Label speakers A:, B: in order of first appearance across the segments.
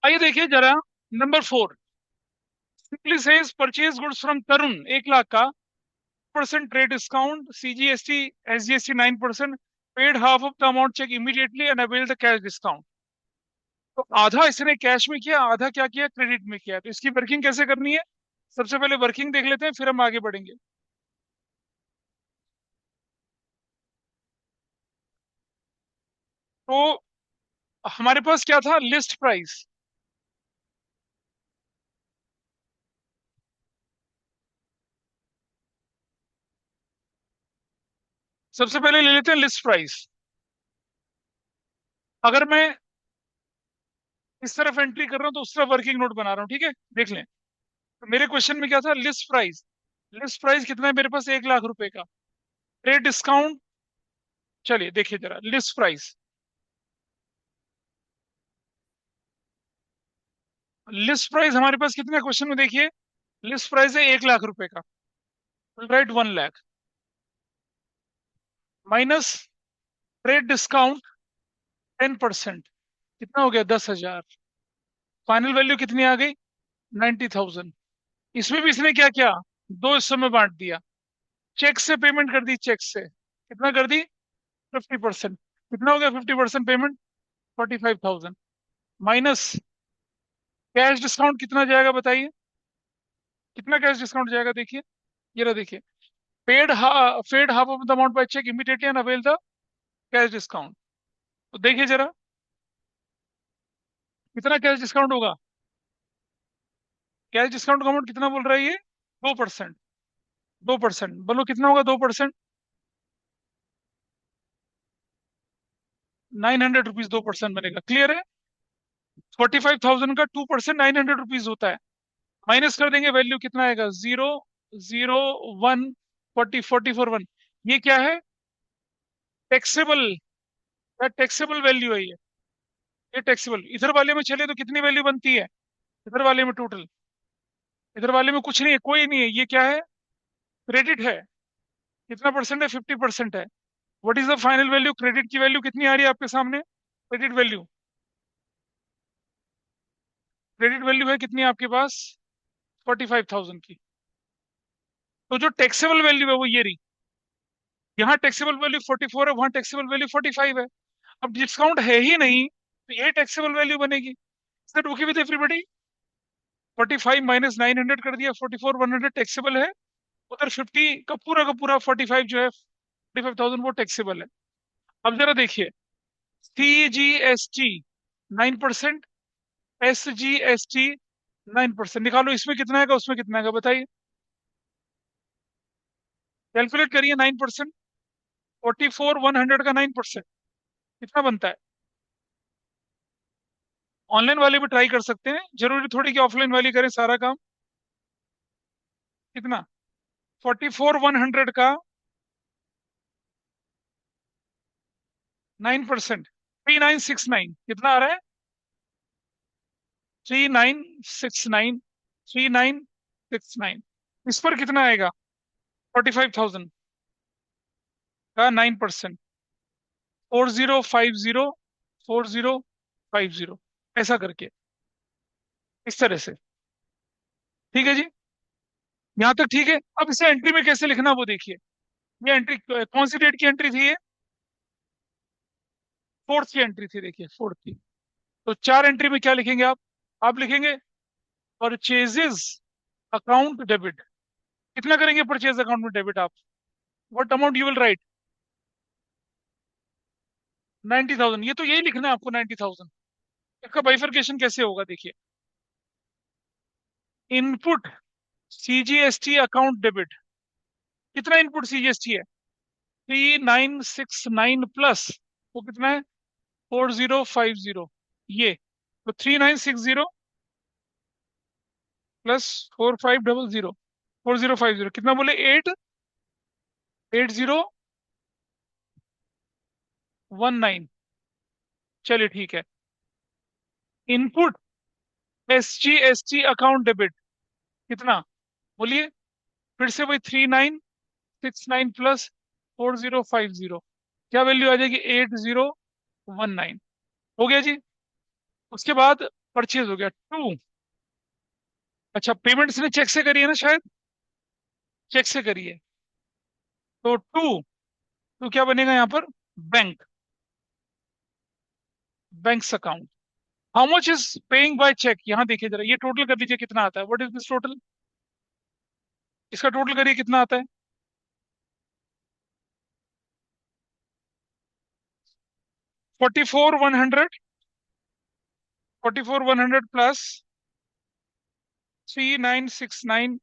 A: आइए देखिए जरा, number 4 simply says purchase goods from Tarun 1 lakh का, percent trade discount, CGST SGST 9%, paid half of the amount cheque immediately and avail the cash discount. तो आधा इसने cash में किया, आधा क्या किया, क्रेडिट में किया। तो इसकी वर्किंग कैसे करनी है? सबसे पहले वर्किंग देख लेते हैं, फिर हम आगे बढ़ेंगे। तो हमारे पास क्या था, लिस्ट प्राइस। सबसे पहले ले लेते हैं लिस्ट प्राइस। अगर मैं इस तरफ एंट्री कर रहा हूं तो उस तरफ वर्किंग नोट बना रहा हूं, ठीक है। देख लें, तो मेरे क्वेश्चन में क्या था, लिस्ट प्राइस। लिस्ट प्राइस कितना है मेरे पास, 1 लाख रुपए का। ट्रेड डिस्काउंट, चलिए देखिए जरा लिस्ट प्राइस। लिस्ट प्राइस हमारे पास कितना क्वेश्चन में, देखिए लिस्ट प्राइस है 1 लाख रुपए का। Right, 1 lakh minus trade discount 10%, कितना हो गया, 10,000। फाइनल वैल्यू कितनी आ गई, 90,000। इसमें भी इसने क्या किया, दो हिस्सों में बांट दिया। चेक से पेमेंट कर दी, चेक से कितना कर दी, 50%। कितना हो गया 50% पेमेंट, 45,000। माइनस कैश डिस्काउंट कितना जाएगा बताइए, कितना कैश डिस्काउंट जाएगा, देखिए ये रहा, देखिए paid half of the amount by cheque immediately and avail the cash discount. तो देखिए जरा कितना कैश डिस्काउंट होगा। कैश डिस्काउंट का अमाउंट कितना बोल रहा है ये, 2%। 2% बोलो कितना होगा, 2%। 900 रुपीज 2% बनेगा, क्लियर है। 45,000 का 2% 900 रुपीज होता है। माइनस कर देंगे, वैल्यू कितना आएगा, 0, 0, 1, 40, 44, 1। ये क्या है, टैक्सेबल, या टैक्सेबल वैल्यू है ये टैक्सेबल। इधर वाले में चले तो कितनी वैल्यू बनती है, इधर वाले में टोटल, इधर वाले में कुछ नहीं है, कोई नहीं है, ये क्या है, क्रेडिट है। कितना परसेंट है, 50% है। What is the final value, credit की वैल्यू कितनी आ रही है आपके सामने, क्रेडिट वैल्यू। क्रेडिट वैल्यू है कितनी आपके पास, 45,000 की। तो जो टैक्सेबल वैल्यू है वो ये रही। यहाँ टैक्सेबल वैल्यू 44 है, वहां टैक्सेबल वैल्यू 45 है। अब डिस्काउंट है ही नहीं, तो ये टैक्सेबल वैल्यू बनेगी। Okay with everybody. 45 माइनस 900 कर दिया, 44 100 टैक्सेबल है। उधर 50 का पूरा 45 जो है, 45,000 वो टैक्सेबल है। अब जरा देखिए, CGST 9%, SGST 9%, निकालो इसमें कितना आएगा उसमें कितना आएगा बताइए। कैलकुलेट करिए, 9%, 44 100 का 9% कितना बनता है। ऑनलाइन वाले भी ट्राई कर सकते हैं, जरूरी थोड़ी कि ऑफलाइन वाली करें सारा काम। कितना, 44 100 का 9%, 3969 कितना आ रहा है, 3969, 3969। इस पर कितना आएगा, 45,000 का 9%, 4050, 4050, ऐसा करके, इस तरह से। ठीक है जी, यहाँ तक ठीक है। अब इसे एंट्री में कैसे लिखना वो देखिए। ये एंट्री कौन सी डेट की एंट्री थी, ये 4th की एंट्री थी, देखिए 4th की। तो 4 एंट्री में क्या लिखेंगे आप लिखेंगे परचेजेस अकाउंट डेबिट। कितना करेंगे परचेज अकाउंट में डेबिट आप, what amount you will write, 90,000। ये तो यही लिखना है आपको, 90,000। इसका बाइफरकेशन कैसे होगा देखिए, इनपुट सीजीएसटी अकाउंट डेबिट। कितना इनपुट सीजीएसटी है, 3969 प्लस वो कितना है, 4050। ये तो 3960 प्लस 4500, 4050 कितना बोले, 88019। चलिए ठीक है। इनपुट SGST अकाउंट डेबिट कितना, बोलिए फिर से वही, 3969 प्लस 4050, क्या वैल्यू आ जाएगी, 8019। हो गया जी। उसके बाद परचेज हो गया 2। अच्छा, पेमेंट इसने चेक से करी है ना शायद, चेक से करी है, तो 2, तो क्या बनेगा यहाँ पर? Bank, banks account. How much is paying by cheque, यहाँ देखिए जरा, ये टोटल कर लीजिए कितना आता है, व्हाट इज दिस टोटल, इसका टोटल करिए कितना आता है। 44,100, 44,100 प्लस 3,969,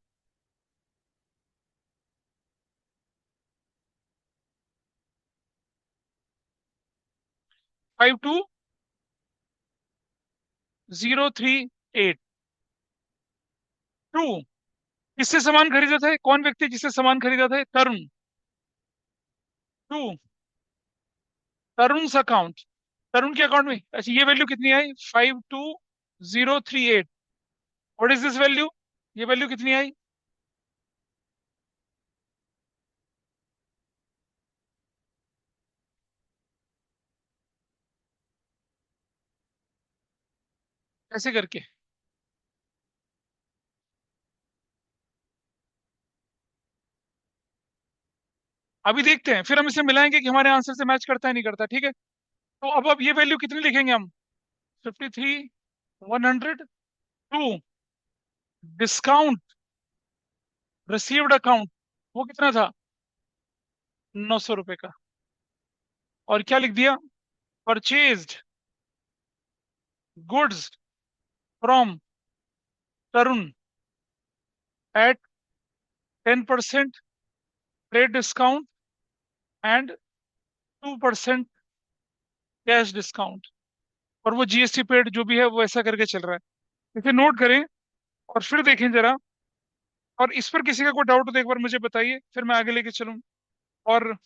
A: 52,038। टू, किससे सामान खरीदा था, कौन व्यक्ति जिससे सामान खरीदा था? तरुण। टू, तरुण अकाउंट, तरुण के अकाउंट में। अच्छा, ये वैल्यू कितनी आई? 52,038। व्हाट इज दिस वैल्यू, ये वैल्यू कितनी आई? ऐसे करके अभी देखते हैं, फिर हम इसे मिलाएंगे कि हमारे आंसर से मैच करता है नहीं करता, ठीक है। तो अब ये वैल्यू कितनी लिखेंगे हम? 53,100, टू, डिस्काउंट रिसीव्ड अकाउंट, वो कितना था? 900 रुपए का। और क्या लिख दिया? Purchased goods from Tarun at 10% trade discount and 2% cash discount, और वो जीएसटी पेड जो भी है वो ऐसा करके चल रहा है। इसे नोट करें और फिर देखें जरा, और इस पर किसी का कोई डाउट हो तो एक बार मुझे बताइए, फिर मैं आगे लेके चलूं। और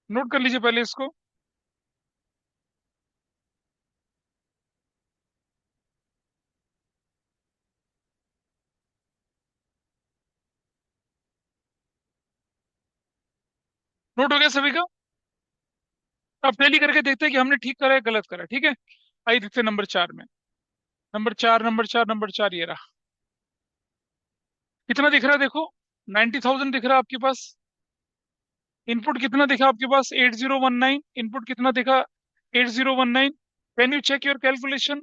A: नोट कर लीजिए पहले इसको। नोट हो गया सभी का? अब टैली करके देखते हैं कि हमने ठीक करा है गलत करा है, ठीक है। आइए देखते हैं नंबर 4 में। नंबर 4, नंबर 4, नंबर 4 ये रहा। कितना दिख रहा है देखो? 90,000 दिख रहा है आपके पास। इनपुट कितना दिखा आपके पास? 8019। इनपुट कितना दिखा? 8019। Can you check your calculation?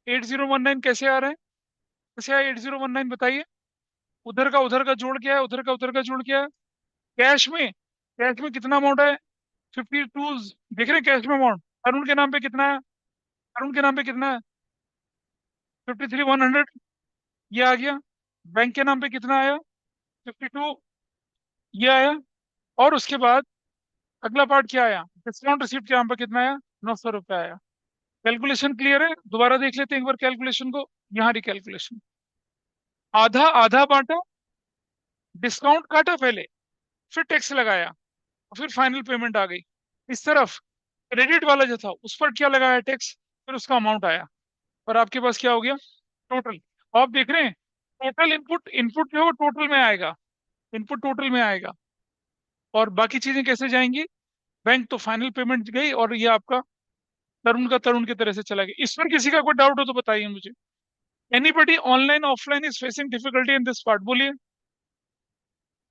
A: 8019 कैसे आ रहा है? कैसे आया 8019 बताइए। उधर का जोड़ क्या है, उधर का जोड़ क्या है? कैश में, कैश में कितना अमाउंट है? 52। देख रहे हैं कैश में अमाउंट? अरुण के नाम पे कितना है? अरुण के नाम पे कितना है? 53,100, ये आ गया। बैंक के नाम पे कितना आया? 52, ये आया। और उसके बाद अगला पार्ट क्या आया? डिस्काउंट रिसीप्ट के नाम पे कितना आया? 900 रुपये आया। कैलकुलेशन क्लियर है? दोबारा देख लेते हैं एक बार कैलकुलेशन को। यहाँ रिकैलकुलेशन, आधा आधा बांटा, डिस्काउंट काटा पहले, फिर टैक्स लगाया, और फिर फाइनल पेमेंट आ गई। इस तरफ क्रेडिट वाला जो था उस पर क्या लगाया? टैक्स, फिर उसका अमाउंट आया। और आपके पास क्या हो गया? टोटल। आप देख रहे हैं, टोटल इनपुट, इनपुट जो है वो टोटल में आएगा, इनपुट टोटल में आएगा। और बाकी चीजें कैसे जाएंगी? बैंक तो फाइनल पेमेंट गई, और ये आपका तरुण का तरुण की तरह से चला गया। इस पर किसी का कोई डाउट हो तो बताइए मुझे। Anybody online offline is facing difficulty in this part, बोलिए।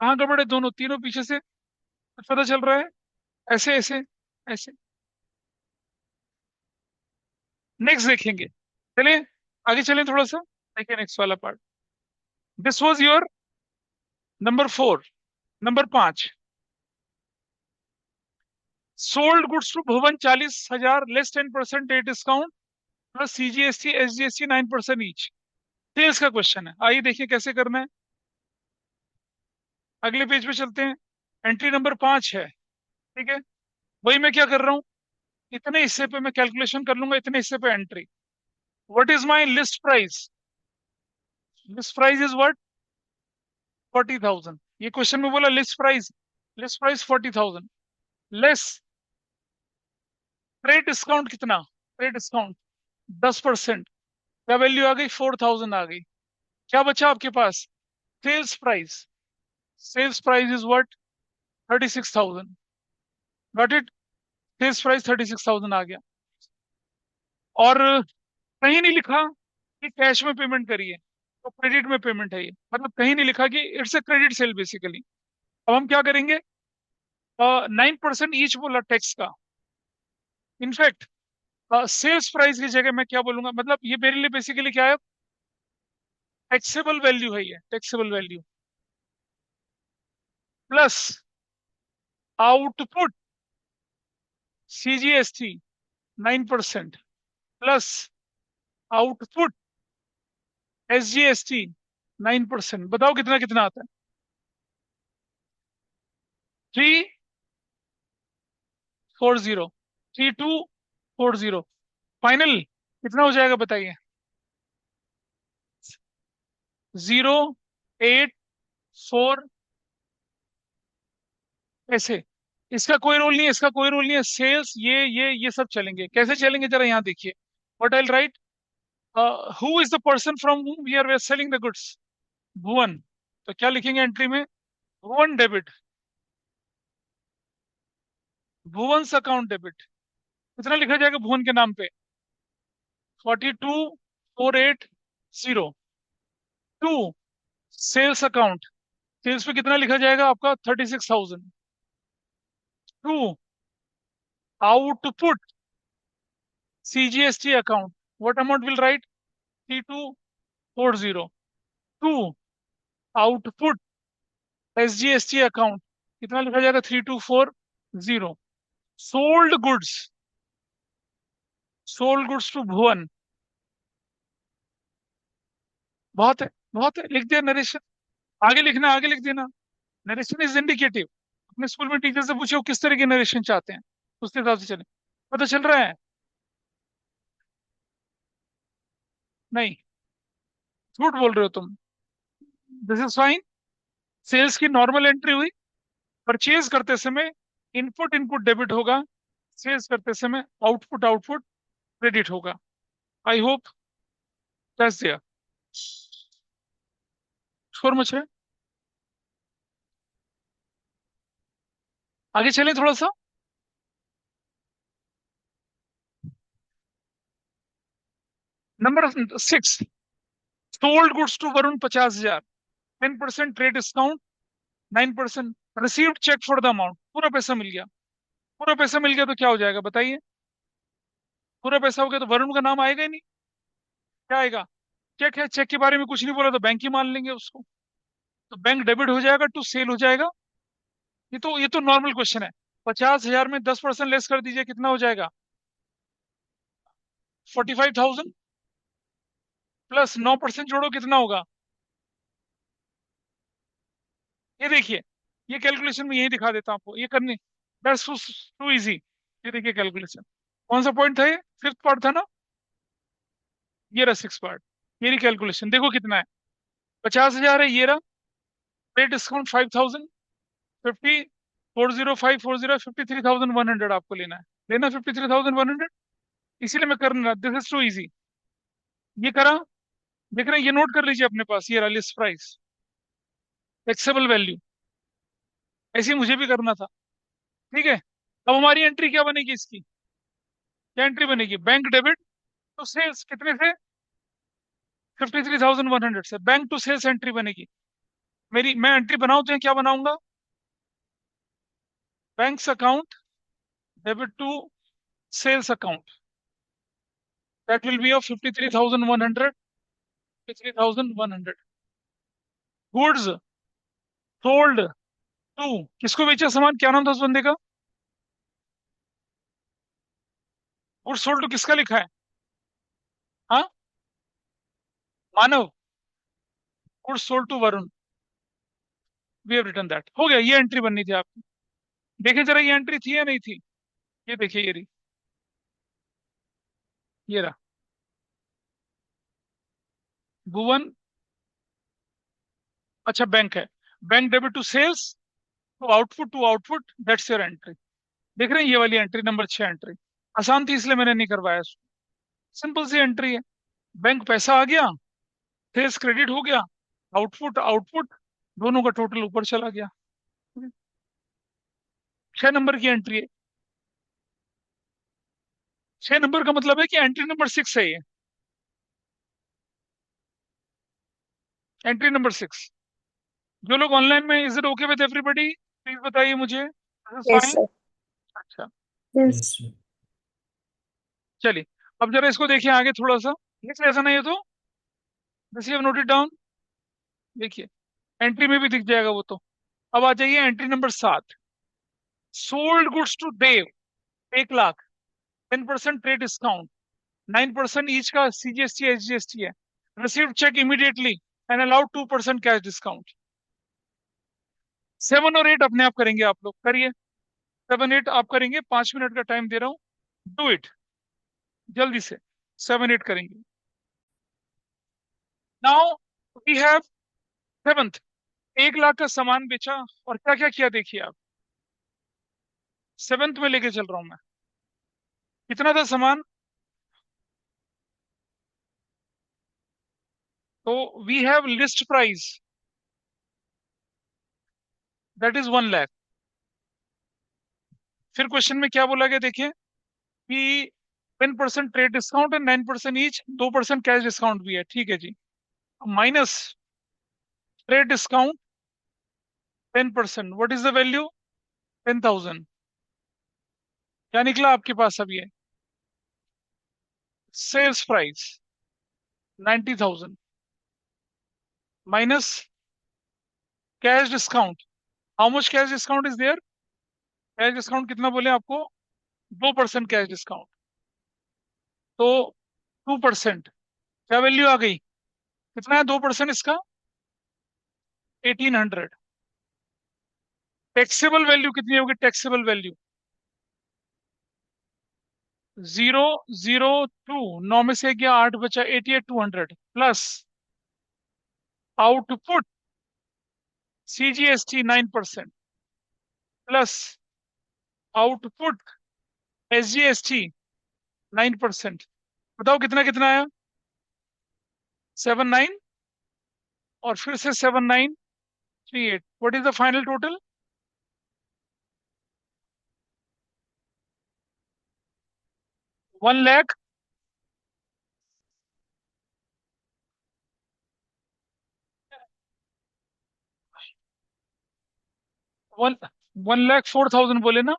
A: कहाँ गड़बड़ है? दोनों तीनों पीछे से कुछ पता चल रहा है? ऐसे ऐसे ऐसे। नेक्स्ट देखेंगे, चलिए आगे चलें थोड़ा सा। देखिए नेक्स्ट वाला part. This was your number 4। Number 5, sold goods to Bhuvan 40,000 less 10% day discount plus CGST SGST 9% each. Sales का क्वेश्चन है, आइए देखिए कैसे करना है। अगले पेज पे चलते हैं। एंट्री नंबर 5 है, ठीक है। वही मैं क्या कर रहा हूँ, इतने हिस्से पे मैं कैलकुलेशन कर लूंगा, इतने हिस्से पे entry. What is my list price? List price is what? 40,000। ये क्वेश्चन में बोला list price, list price 40,000 less trade discount कितना? Trade discount 10%। क्या वैल्यू आ गई? 4,000 आ गई। क्या बचा आपके पास? Sales price, sales price is what? 36,000। Got it? Sales price 36,000 आ गया। और कहीं नहीं लिखा कि कैश में पेमेंट करिए, तो क्रेडिट में पेमेंट है ये, मतलब कहीं नहीं लिखा कि it's a credit sale basically. अब हम क्या करेंगे? 9% ईच बोला टैक्स का। इनफैक्ट सेल्स प्राइस की जगह मैं क्या बोलूंगा, मतलब ये मेरे लिए बेसिकली क्या है? टैक्सेबल वैल्यू है, ये taxable value plus output CGST 9% plus output SGST 9%। बताओ कितना कितना आता है? 340, 3240। फाइनल कितना हो जाएगा बताइए? 084 ऐसे। इसका कोई रोल नहीं है, इसका कोई रोल नहीं है। सेल्स ये सब चलेंगे, कैसे चलेंगे जरा यहाँ देखिए। What I right? Who is the person from whom we are selling the goods? भुवन। तो क्या लिखेंगे एंट्री में? भुवन डेबिट, भुवन अकाउंट डेबिट। कितना लिखा जाएगा भुवन के नाम पे? 42,480। टू सेल्स अकाउंट, सेल्स पे कितना लिखा जाएगा आपका? 36,000। To output CGST account, what amount will write? 3240। To output SGST account, कितना लिखा जाएगा? 3240। Sold goods, sold goods to Bhuvan. बहुत है, बहुत है, लिख दिया नरेशन। आगे लिखना, आगे लिख देना। Narration is indicative. अपने स्कूल में टीचर से पूछो किस तरह की नरेशन चाहते हैं, उसके हिसाब से चले। पता चल रहा है? नहीं, झूठ बोल रहे हो तुम। This is fine. सेल्स की नॉर्मल एंट्री हुई। परचेज करते समय इनपुट इनपुट डेबिट होगा, सेल्स करते समय आउटपुट आउटपुट क्रेडिट होगा। I hope that's there. शोर मच रहा है, आगे चलें थोड़ा सा। Number 6, sold goods to Varun 50,000, 10% trade discount, 9%। Received cheque for the amount, पूरा पैसा मिल गया। पूरा पैसा मिल गया तो क्या हो जाएगा बताइए? पूरा पैसा हो गया तो वरुण का नाम आएगा ही नहीं। क्या आएगा? चेक है, चेक के बारे में कुछ नहीं बोला तो बैंक ही मान लेंगे उसको। तो बैंक डेबिट हो जाएगा, टू सेल हो जाएगा। ये तो नॉर्मल क्वेश्चन है। 50,000 में 10% लेस कर दीजिए, कितना हो जाएगा? 45,000 प्लस 9% जोड़ो, कितना होगा? ये देखिए, ये कैलकुलेशन में यही दिखा देता हूं आपको, ये करनी। That's too easy. ये देखिए कैलकुलेशन। कौन सा पॉइंट था ये? फिफ्थ पार्ट था ना? ये रहा सिक्स पार्ट। ये रही कैलकुलेशन, देखो कितना है। 50,000 है ये रहा। पे डिस्काउंट 5,000। 50, 40540, 53,100 आपको लेना है। लेना 53,100। इसीलिए मैं कर रहा, दिस इज टू इजी। ये करा, देख रहे हैं? ये नोट कर लीजिए अपने पास, ये रहा लिस्ट प्राइस, टैक्सेबल वैल्यू। ऐसे ही मुझे भी करना था। ठीक है। अब हमारी एंट्री क्या बनेगी इसकी? क्या एंट्री बनेगी? बैंक डेबिट टू सेल्स, कितने से? 53,100 से। बैंक टू सेल्स एंट्री बनेगी मेरी। मैं एंट्री बनाऊं तो क्या बनाऊंगा? Banks account debit to sales account, that will be of 53,100। 53,100। Goods sold to, किसको बेचा सामान? क्या नाम था उस बंदे का? गुड्स सोल्ड टू किसका लिखा है? हाँ, Manav. Goods sold to Varun, we have written that. हो गया, ये एंट्री बननी थी आपकी। देखें जरा, ये एंट्री थी या नहीं थी? ये देखिए, ये रही, ये रहा। भुवन, अच्छा बैंक है। Bank debit to sales to output, that's your entry. देख रहे हैं? ये वाली एंट्री, नंबर 6 एंट्री। आसान थी इसलिए मैंने नहीं करवाया इसको। सिंपल सी एंट्री है। बैंक पैसा आ गया, सेल्स क्रेडिट हो गया, आउटपुट आउटपुट दोनों का टोटल ऊपर चला गया। 6 नंबर की एंट्री है। 6 नंबर का मतलब है कि एंट्री नंबर 6 है ये। Entry number 6। जो लोग ऑनलाइन में, is it okay with everybody, please बताइए मुझे,
B: यस
A: फाइन।
B: सर।
A: अच्छा,
B: यस।
A: चलिए। अब जरा इसको देखिए आगे थोड़ा सा। लिख लिया ऐसा नहीं है तो this you have noted down. देखिए, एंट्री में भी दिख जाएगा वो तो। अब आ जाइए entry number 7। Sold goods to Dev 1 lakh, 10% trade discount, 9% each का सीजीएसटी एसजीएसटी है। Received cheque immediately and allowed 2% cash discount. 7 और 8 अपने आप करेंगे, आप लोग करिए। 7 8 आप करेंगे, 5 मिनट का टाइम दे रहा हूँ। डू इट, जल्दी से। 7 8 करेंगे। Now we have 7th। 1 lakh का सामान बेचा और क्या क्या किया देखिए आप। 7th में लेके चल रहा हूं मैं। कितना था सामान? तो we have list price, that is 1 lakh. फिर क्वेश्चन में क्या बोला गया देखिए कि 10% trade discount and 9% each, 2% cash discount भी है, ठीक है जी। Minus trade discount 10%, what is the value? 10,000। क्या निकला आपके पास अब ये? Sales price 90,000 minus cash discount. How much cash discount is there? Cash discount कितना बोले आपको? 2% कैश डिस्काउंट। तो 2%, क्या वैल्यू आ गई? कितना है 2% इसका? 1800। टैक्सेबल वैल्यू कितनी होगी? टैक्सेबल वैल्यू 002, 9 में से गया 8 बचा, 88,200 plus output CGST 9% plus output SGST 9%। बताओ कितना कितना आया? 79 और फिर से 7938। What is the final total? 1 lakh. 1,04,000 बोले ना?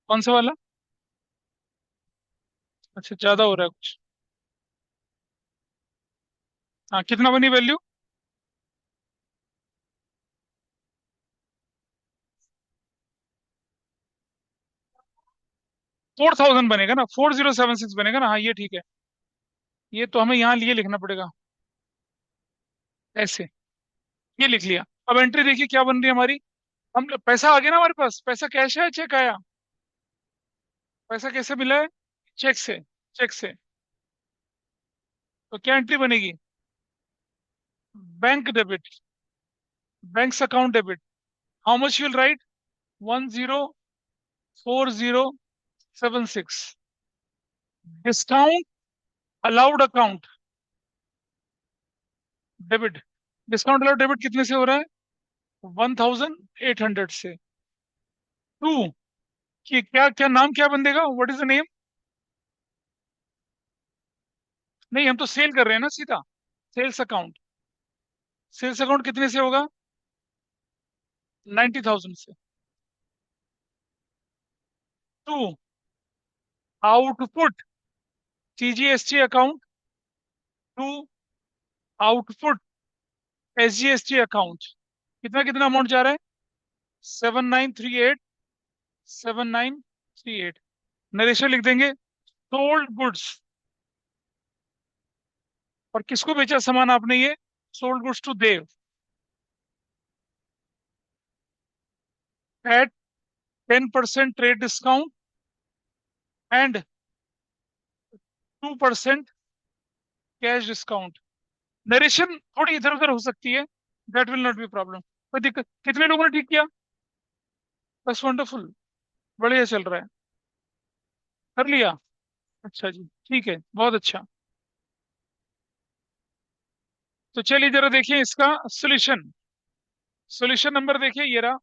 A: कौन सा वाला? अच्छा, ज्यादा हो रहा है कुछ। हाँ, कितना बनी वैल्यू? 4,000 बनेगा ना, 4076 बनेगा ना? हाँ, ये ठीक है। ये तो हमें यहाँ लिए लिखना पड़ेगा ऐसे। ये लिख लिया। अब एंट्री देखिए क्या बन रही है हमारी। हम पैसा आ गया ना हमारे पास। पैसा कैश है, चेक आया? पैसा कैसे मिला है? चेक से। चेक से। तो क्या एंट्री बनेगी? Bank debit, bank account debit. How much will write? 104076। Discount allowed account debit. Discount allowed debit कितने से हो रहा है? 1,800 से। टू, कि क्या क्या नाम क्या बंदेगा? What is the name? नहीं, हम तो सेल कर रहे हैं ना सीधा। Sales account. सेल्स अकाउंट कितने से होगा? 90,000 से। To, output CGST account. To, output SGST account. कितना कितना अमाउंट जा रहा है? 7938। 7938। नरेशन लिख देंगे। Sold goods. और किसको बेचा सामान आपने ये? Sold goods to Dev at 10% trade discount and 2% cash discount. Narration थोड़ी इधर उधर हो सकती है, that will not be problem, कोई दिक्कत। कितने लोगों ने ठीक किया? बस वंडरफुल, बढ़िया चल रहा है, कर लिया। अच्छा जी, ठीक है, बहुत अच्छा। तो चलिए जरा देखिए इसका सॉल्यूशन। सॉल्यूशन नंबर देखिए, ये रहा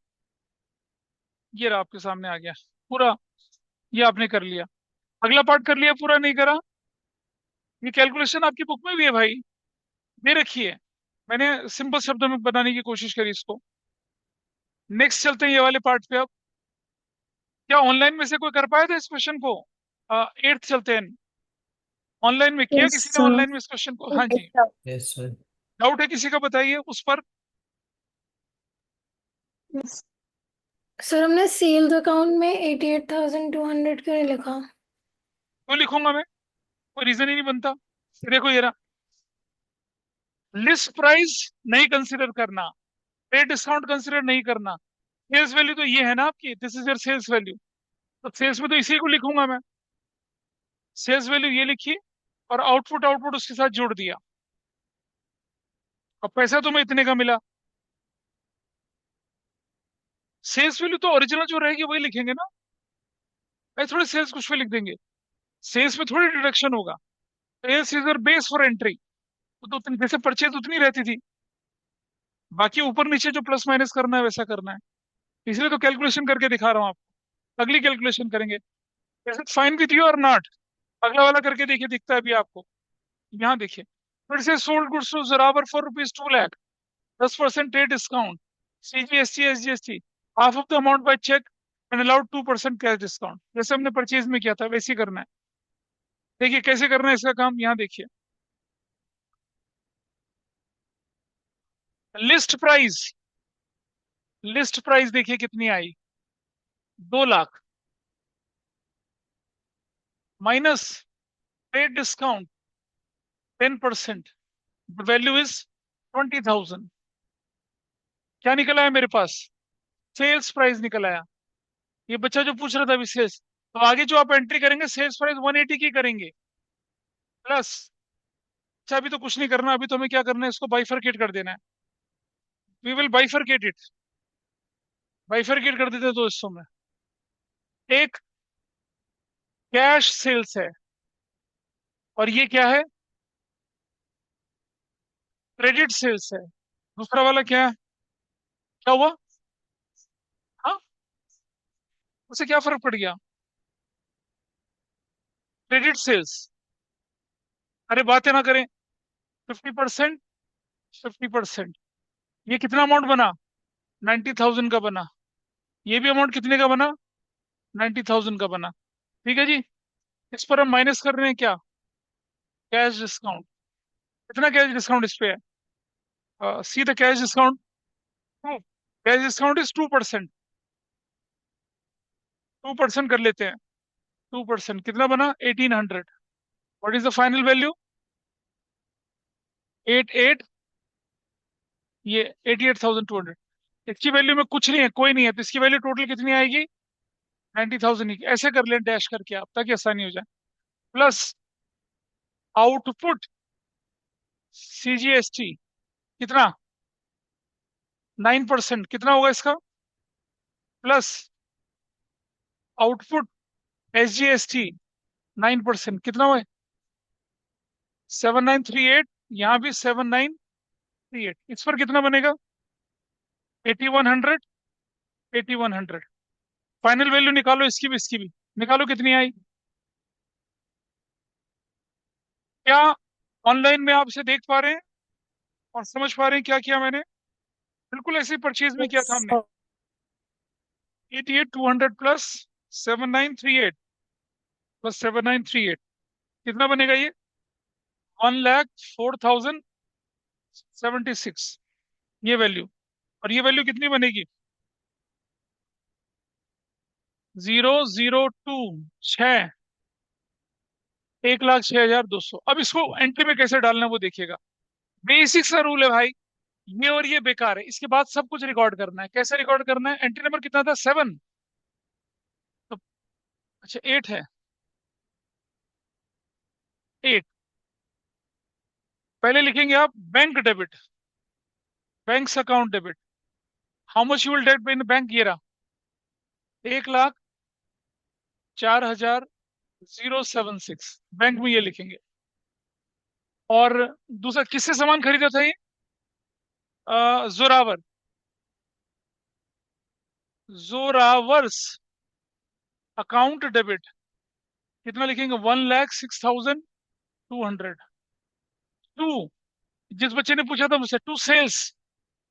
A: आपके सामने आ गया पूरा। ये आपने कर लिया, अगला पार्ट कर लिया, पूरा नहीं करा। ये कैलकुलेशन आपकी बुक में भी है भाई, दे रखी है। मैंने सिंपल शब्दों में बनाने की कोशिश करी इसको। नेक्स्ट चलते हैं ये वाले पार्ट पे अब। क्या ऑनलाइन में से कोई कर पाया था इस क्वेश्चन को? एट्थ चलते हैं। ऑनलाइन में किया
B: यस
A: किसी ने,
B: सर।
A: ऑनलाइन में इस क्वेश्चन को? हाँ जी।
C: Yes sir.
A: डाउट है किसी का, बताइए उस पर।
B: यस सर, हमने सेल्स अकाउंट में 88,200 क्यों नहीं लिखा?
A: तो लिखूंगा मैं, कोई रीजन ही नहीं बनता। देखो ये रहा, लिस्ट प्राइस नहीं कंसिडर करना, ट्रेड डिस्काउंट कंसिडर नहीं करना। सेल्स वैल्यू तो ये है ना आपकी, this is your sales value. तो सेल्स में तो इसी को लिखूंगा मैं। सेल्स वैल्यू ये लिखी, और आउटपुट आउटपुट उसके साथ जोड़ दिया। और पैसा तुम्हें इतने का मिला। सेल्स वैल्यू तो ओरिजिनल जो रहेगी वही लिखेंगे ना, ऐसे थोड़ी सेल्स कुछ भी लिख देंगे। सेल्स में थोड़ी डिडक्शन होगा। Sales is your base for entry. तो जैसे परचेज उतनी रहती थी, बाकी ऊपर नीचे जो प्लस माइनस करना है वैसा करना है। इसलिए तो कैलकुलेशन करके दिखा रहा हूँ आपको। अगली कैलकुलेशन करेंगे। Is it fine with you और नॉट? अगला वाला करके देखिए, दिखता है अभी आपको। यहाँ देखिए, फिर से sold goods to Zorawar for ₹2 lakh, 10% trade discount, CGST SGST, half of the amount by cheque and allowed 2% cash discount. जैसे हमने परचेज में किया था वैसे ही करना है। देखिए कैसे करना है इसका काम, यहाँ देखिए। लिस्ट प्राइस, लिस्ट प्राइस देखिए कितनी आई, 2 lakh, minus trade discount 10%, value is 20,000। क्या निकला है मेरे पास? सेल्स प्राइस निकल आया। ये बच्चा जो पूछ रहा था अभी सेल्स, तो आगे जो आप एंट्री करेंगे सेल्स प्राइस 180 की करेंगे, प्लस। अच्छा अभी तो कुछ नहीं करना, अभी तो हमें क्या करना है, इसको बाइफरकेट कर देना है। We will bifurcate it. Bifurcate कर देते हैं तो हिस्सों में। एक कैश सेल्स है, और ये क्या है, क्रेडिट सेल्स है। दूसरा वाला क्या है, क्या हुआ? हाँ, उसे क्या फर्क पड़ गया? क्रेडिट सेल्स, अरे बातें ना करें। 50%, 50%, ये कितना अमाउंट बना? 90,000 का बना। ये भी अमाउंट कितने का बना? 90,000 का बना। ठीक है जी। इस पर हम माइनस कर रहे हैं क्या? Cash discount. कितना कैश डिस्काउंट इस पे है? See the cash discount. Cash discount is 2%। 2% कर लेते हैं। 2% कितना बना? 1800। What is the final value? 88, ये 88,200। इसकी वैल्यू में कुछ नहीं है, कोई नहीं है, तो इसकी वैल्यू टोटल कितनी आएगी? 90,000 ही। ऐसे कर लें डैश करके आप, ताकि आसानी हो जाए। प्लस आउटपुट CGST कितना? 9%, कितना होगा इसका? प्लस आउटपुट SGST 9%, कितना हुआ? 7938। यहाँ भी 7938। इस पर कितना बनेगा? 8100, 8100। फाइनल वैल्यू निकालो, इसकी भी इसकी भी निकालो, कितनी आई? क्या ऑनलाइन में आप इसे देख पा रहे हैं और समझ पा रहे हैं क्या किया मैंने? बिल्कुल ऐसे परचेज में किया
B: यस
A: था हमने।
B: सर।
A: 88,200 प्लस 7938 प्लस 7938, कितना बनेगा ये? 1,04,076, ये वैल्यू। और ये वैल्यू कितनी बनेगी? 002, 6, 1,06,200। अब इसको एंट्री में कैसे डालना है वो देखिएगा। बेसिक सा रूल है भाई, ये और ये बेकार है। इसके बाद सब कुछ रिकॉर्ड करना है। कैसे रिकॉर्ड करना है? एंट्री नंबर कितना था? 7। अच्छा 8 है। 8। पहले लिखेंगे आप bank debit, bank account debit. How much you will डेट इन बैंक, ये रहा 1,04,076 बैंक में, ये लिखेंगे। और दूसरा किससे सामान खरीदा था ये? Zorawar, Zorawar's account debit. कितना लिखेंगे? 1,06,200। टू, जिस बच्चे ने पूछा था मुझसे, टू सेल्स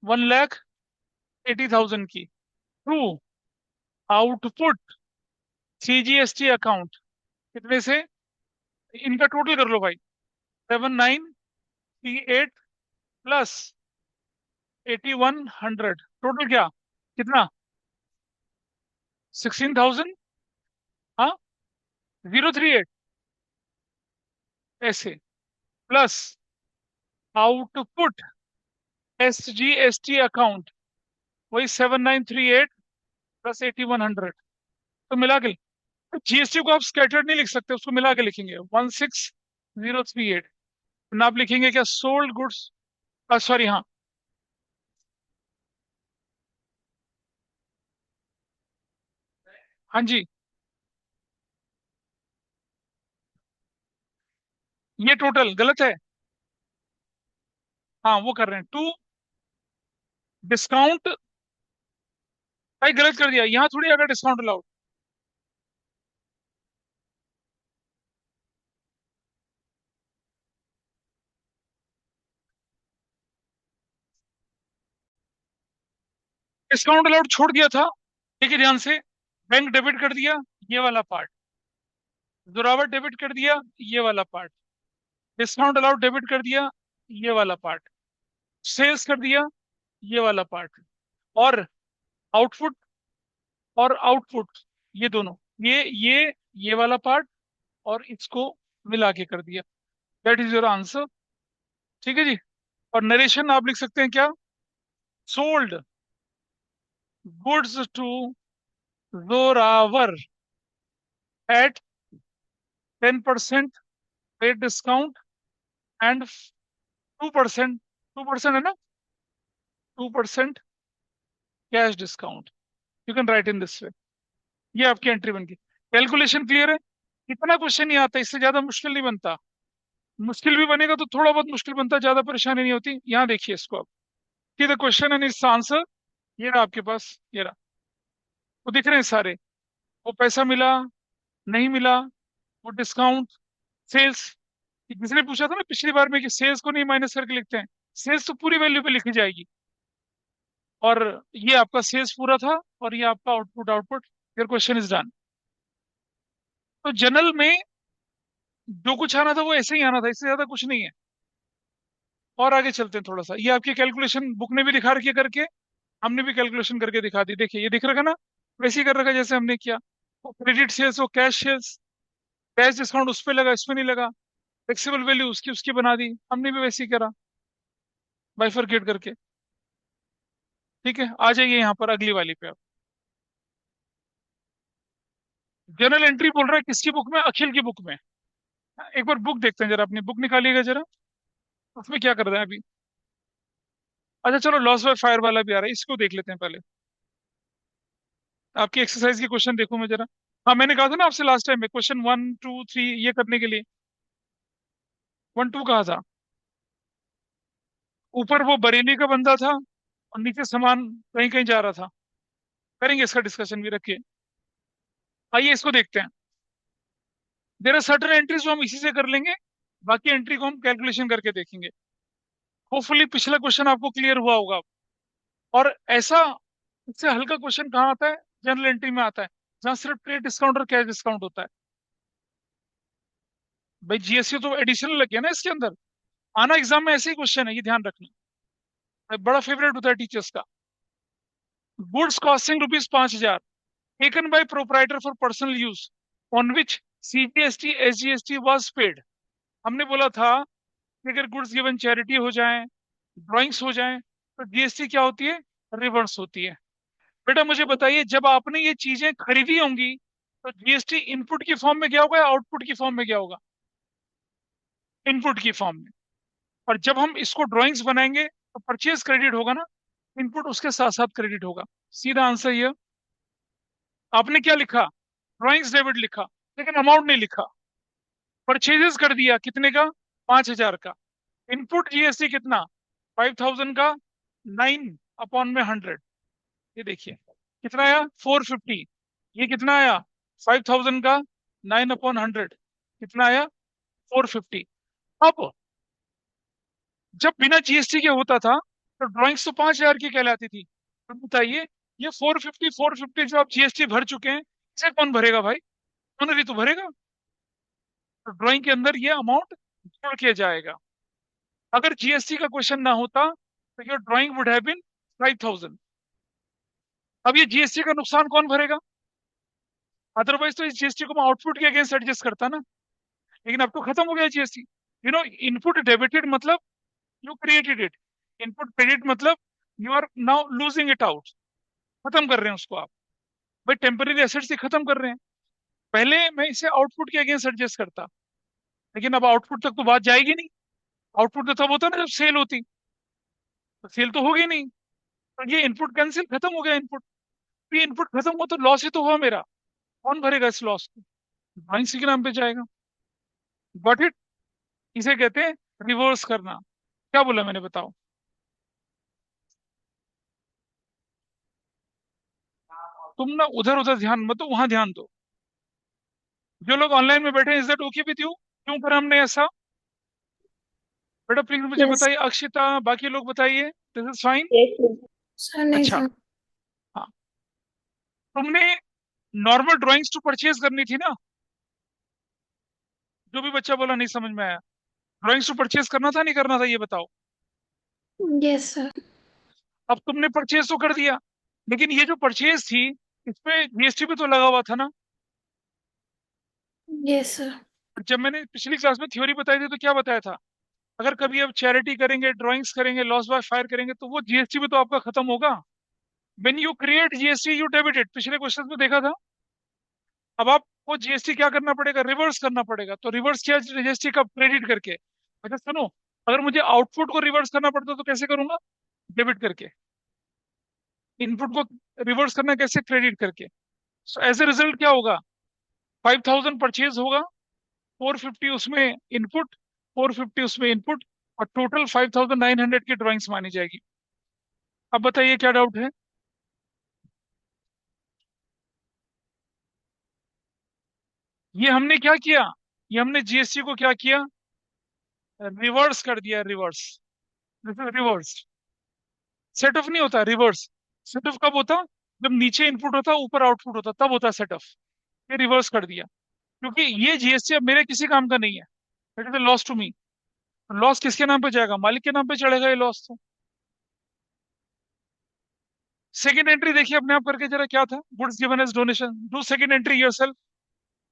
A: 1,80,000 की। टू आउटपुट CGST अकाउंट, कितने से? इनका टोटल कर लो भाई। 7,938 प्लस 8,100, टोटल क्या? कितना? 16,000। हाँ, 038 ऐसे, प्लस आउटपुट SGST अकाउंट, वही 7,938 प्लस 8,100। तो मिला के, GST को आप स्कैटर्ड नहीं लिख सकते, उसको मिला के लिखेंगे 16,038। आप लिखेंगे क्या? सोल्ड गुड्स, सॉरी हाँ, हाँ जी, ये टोटल गलत है। हाँ वो कर रहे हैं। टू डिस्काउंट, भाई गलत कर दिया, यहाँ थोड़ी अगर डिस्काउंट अलाउड। डिस्काउंट अलाउड छोड़ दिया था, देखिए ध्यान से। बैंक डेबिट कर दिया, ये वाला पार्ट। जोरावर डेबिट कर दिया, ये वाला पार्ट। डिस्काउंट अलाउड डेबिट कर दिया, ये वाला पार्ट। सेल्स कर दिया, ये वाला पार्ट। और आउटपुट, और आउटपुट, ये दोनों, ये वाला पार्ट, और इसको मिला के कर दिया। That is your answer. ठीक है जी। और नरेशन आप लिख सकते हैं क्या? Sold goods to Zorawar at 10% paid discount and 2%, 2% है ना, 2% cash discount. You can write in this way. ये आपकी एंट्री बन गई। कैलकुलेशन क्लियर है? इतना क्वेश्चन नहीं आता, इससे ज्यादा मुश्किल नहीं बनता। मुश्किल भी बनेगा तो थोड़ा बहुत मुश्किल बनता, ज्यादा परेशानी नहीं होती। यहाँ देखिए इसको आप, the question and it's answer. ये रहा आपके पास, ये रहा। वो दिख रहे हैं सारे, वो पैसा मिला, नहीं मिला, वो डिस्काउंट, सेल्स। किसी ने पूछा था ना पिछली बार में कि सेल्स को नहीं माइनस करके लिखते हैं, सेल्स तो पूरी वैल्यू पे लिखी जाएगी। और ये आपका सेल्स पूरा था, और ये आपका output, output. Your question is done. तो जनरल में जो कुछ आना था वो ऐसे ही आना था, इससे ज्यादा कुछ नहीं है। और आगे चलते हैं थोड़ा सा। ये आपकी कैलकुलेशन बुक ने भी दिखा रखी है करके, हमने भी कैलकुलेशन करके दिखा दी। देखिए ये दिख रखा ना, वैसे ही कर रखा जैसे हमने किया। वो क्रेडिट सेल्स, वो कैश सेल्स, कैश डिस्काउंट उस पे लगा, इसमें नहीं लगा। फ्लेक्सिबल वैल्यू उसकी उसकी बना दी, हमने भी वैसे ही करा, बाइफरकेट करके। ठीक है, आ जाइए यहाँ पर अगली वाली पे आप। जर्नल एंट्री बोल रहा है किसकी बुक में? अखिल की बुक में। एक बार बुक देखते हैं जरा, अपनी बुक निकालिएगा जरा, उसमें क्या कर रहे हैं अभी। अच्छा चलो, लॉस बाय फायर वाला भी आ रहा है, इसको देख लेते हैं पहले। आपकी एक्सरसाइज के क्वेश्चन देखूं मैं जरा। हाँ मैंने कहा था ना आपसे लास्ट टाइम में, क्वेश्चन 1 2 3 ये करने के लिए 1 2 कहा था। ऊपर वो बरेली का बंदा था, और नीचे सामान कहीं कहीं जा रहा था। करेंगे इसका डिस्कशन भी, रखिए। आइए इसको देखते हैं। देर आर सर्टन एंट्रीज जो हम इसी से कर लेंगे, बाकी एंट्री को हम कैलकुलेशन करके देखेंगे। होपफुली पिछला क्वेश्चन आपको क्लियर हुआ होगा। और ऐसा, इससे हल्का क्वेश्चन कहाँ आता है? जनरल एंट्री में आता है, जहाँ सिर्फ ट्रेड डिस्काउंट और कैश डिस्काउंट होता है। भाई GST तो एडिशनल लग गया ना इसके अंदर। आना एग्जाम में ऐसे ही क्वेश्चन है, ये ध्यान रखना। बड़ा फेवरेट होता है टीचर्स का। Goods costing ₹5,000 taken by proprietor for personal use on which CGST SGST was paid. हमने बोला था कि अगर गुड्स गिवन चैरिटी हो जाए, ड्राइंग्स हो जाए, तो GST क्या होती है? रिवर्स होती है। बेटा मुझे बताइए, जब आपने ये चीजें खरीदी होंगी तो जीएसटी इनपुट की फॉर्म में गया होगा या आउटपुट की फॉर्म में गया होगा? इनपुट की फॉर्म में। और जब हम इसको ड्राइंग्स बनाएंगे तो परचेज क्रेडिट होगा ना, इनपुट उसके साथ साथ क्रेडिट होगा। सीधा आंसर ये। आपने क्या लिखा? ड्राइंग्स डेबिट लिखा, लेकिन अमाउंट नहीं लिखा। परचेजेस कर दिया कितने का? 5,000 का। इनपुट जीएसटी कितना? 5,000 का 9/100। ये देखिए कितना आया, 450। ये कितना आया? 5,000 का 9/100 कितना आया? 450। अब जब बिना जीएसटी के होता था तो ड्राइंग्स तो 5,000 की कहलाती थी। तो बताइए, ये 450 जो आप जीएसटी भर चुके हैं, इसे कौन भरेगा भाई? ऑनर ही तो भरेगा। तो ड्राइंग के अंदर ये अमाउंट जोड़ किया जाएगा। अगर जीएसटी का क्वेश्चन ना होता तो your drawing would have been 5,000। अब ये जीएसटी का नुकसान कौन भरेगा? अदरवाइज तो इस जीएसटी को मैं आउटपुट के अगेंस्ट एडजस्ट करता ना। लेकिन अब तो खत्म हो गया जीएसटी। इनपुट डेबिटेड मतलब you created it, input credit मतलब you are now losing it out. खत्म कर रहे हैं उसको आप। भाई टेम्पररी एसेट से खत्म कर रहे हैं। पहले मैं इसे आउटपुट के अगेंस्ट एडजस्ट करता, लेकिन अब आउटपुट तक तो बात जाएगी नहीं। आउटपुट तो तब होता ना जब सेल होती। तो सेल तो होगी नहीं, तो ये इनपुट कैंसिल, खत्म हो गया इनपुट। ये इनपुट खत्म हुआ तो लॉस ही तो हुआ मेरा। कौन भरेगा इस लॉस को? ड्राइंग सी के नाम पे जाएगा। Got it? इसे कहते हैं रिवर्स करना। क्या बोला मैंने, बताओ? तुम ना उधर उधर ध्यान मत दो, वहां ध्यान दो। जो लोग ऑनलाइन में बैठे हैं, is that okay with you? क्यों करा हमने ऐसा? बेटा प्लीज मुझे
B: यस।
A: बताइए, अक्षिता बाकी लोग बताइए, this is fine.
C: Yes
B: sir नहीं
A: अच्छा।
B: सर।
A: हाँ, तुमने नॉर्मल ड्राइंग्स टू परचेज करनी थी ना? जो भी बच्चा बोला नहीं समझ में आया, ड्राइंग्स टू परचेज करना था नहीं करना था, ये बताओ।
B: Yes sir.
A: अब तुमने परचेज तो कर दिया, लेकिन ये जो परचेज थी, इस पे जीएसटी भी तो लगा हुआ था ना?
B: Yes sir.
A: जब मैंने पिछली क्लास में थ्योरी बताई थी तो क्या बताया था? अगर कभी आप चैरिटी करेंगे, ड्राइंग्स करेंगे, लॉस बाय फायर करेंगे, तो वो जीएसटी भी तो आपका खत्म होगा। When you create GST you debit it, पिछले क्वेश्चन में देखा था। अब आपको जीएसटी क्या करना पड़ेगा? रिवर्स करना पड़ेगा। तो रिवर्स किया जीएसटी का क्रेडिट करके। अच्छा सुनो, अगर मुझे आउटपुट को रिवर्स करना पड़ता तो कैसे करूंगा? डेबिट करके। इनपुट को रिवर्स करना कैसे? क्रेडिट करके। सो एज ए रिजल्ट क्या होगा? 5,000 परचेज होगा, 450 उसमें इनपुट, 450 उसमें इनपुट, और टोटल 5,900 की ड्राइंग्स मानी जाएगी। अब बताइए क्या डाउट है? ये हमने क्या किया? ये हमने जीएसटी को क्या किया? रिवर्स कर दिया, रिवर्स। रिवर्स। सेट ऑफ नहीं होता, रिवर्स। सेट ऑफ कब होता? जब नीचे इनपुट होता ऊपर आउटपुट होता, तब होता सेट ऑफ। ये रिवर्स कर दिया, क्योंकि ये जीएसटी अब मेरे किसी काम का नहीं है। It is loss to me. Loss किसके नाम पे जाएगा? मालिक के नाम पे चढ़ेगा ये लॉस तो। सेकंड एंट्री देखिए अपने आप करके जरा, क्या था? Goods given as donation, do second entry yourself.